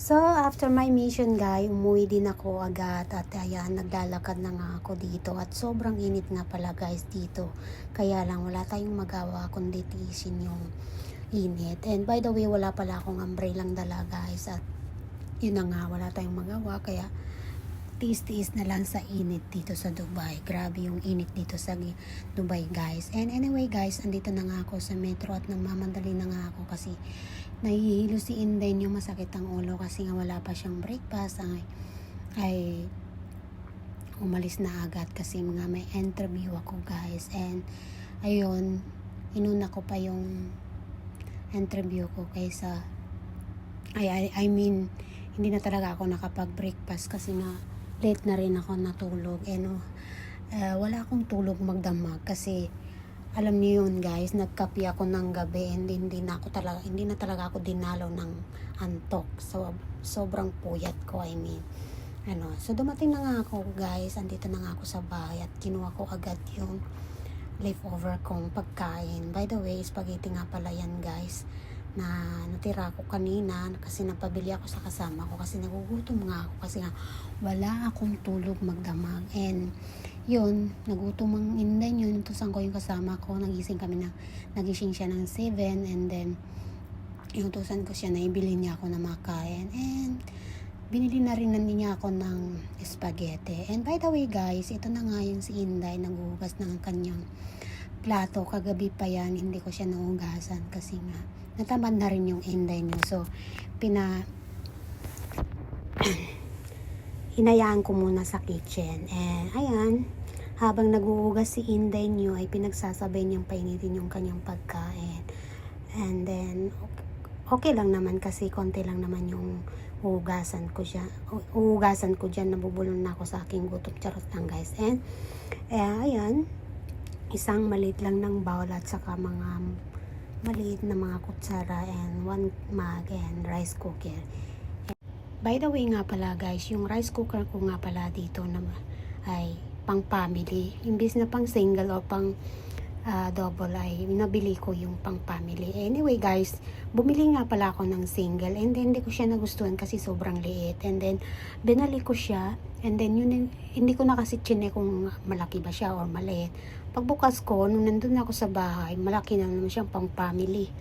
So, after my mission guys, umuwi din ako agad at ayan, naglalakad na nga ako dito at sobrang init nga pala guys dito. Kaya lang wala tayong magawa kundi tiisin yung init. And by the way, wala pala akong umbrellang dala guys at yun na nga, wala tayong magawa kaya tiis-tiis na lang sa init dito sa Dubai. Grabe yung init dito sa Dubai guys. And anyway guys, andito na nga ako sa metro at nagmamadali na nga ako kasi nahihilo si Inday yung masakit ang ulo kasi nga wala pa siyang breakfast ay umalis na agad kasi mga may interview ako guys. And ayun, inuna ko pa yung interview ko kaysa I mean hindi na talaga ako nakapag-breakfast kasi nga late na rin ako natulog. And wala akong tulog magdamag kasi alam niyo yun guys, nagkape ako ng gabi and hindi na talaga ako dinalaw ng antok. So sobrang puyat ko, so dumating na nga ako guys, andito na nga ako sa bahay at kinuha ko agad yung leftover kong pagkain. By the way, spaghetti nga pala yan guys na natira ko kanina kasi napabili ako sa kasama ko kasi nagugutom nga ako kasi nga wala akong tulog magdamag. And yun, nagutom ang Inday yun, tusan ko yung kasama ko, nagising siya ng 7 and then yung tusan ko siya na ibili niya ako na makain and binili na rin niya ako ng spaghetti. And by the way guys, ito na nga yung si Inday naghuhugas ng kanyang plato. Kagabi pa yan, hindi ko siya nahugasan kasi nga natamad na rin yung Inday niyo. So, hinayaan ko muna sa kitchen. And, ayan, habang naghuhugas si Inday niyo, ay pinagsasabay niyang painitin yung kanyang pagkain. And then, okay lang naman kasi konti lang naman yung huhugasan ko dyan. Nabubulong na ako sa aking gutom. Charot lang guys. And, ayan, isang maliit lang ng bowl at saka mga maliit na mga kutsara and one mug and rice cooker. By the way nga pala guys, yung rice cooker ko nga pala dito ay pang family. Imbis na pang single o pang double ay nabili ko yung pang family. Anyway guys, bumili nga pala ako ng single and then hindi ko siya nagustuhan kasi sobrang liit. And then binali ko siya and then yun, hindi ko na kasi chine kung malaki ba siya or maliit. Pagbukas ko, nung nandun ako sa bahay, malaki na naman siyang pang family.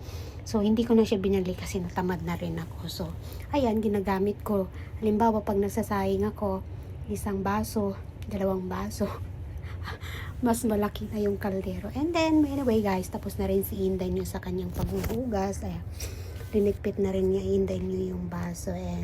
So, hindi ko na siya binali kasi natamad na rin ako. So, ayan, ginagamit ko. Halimbawa, pag nagsasaying ako, isang baso, 2 baso, mas malaki na yung kaldero. And then, anyway guys, tapos na rin si Inday niyo sa kanyang paghuhugas. Ayan, linigpit na rin niya Inday niyo yung baso. And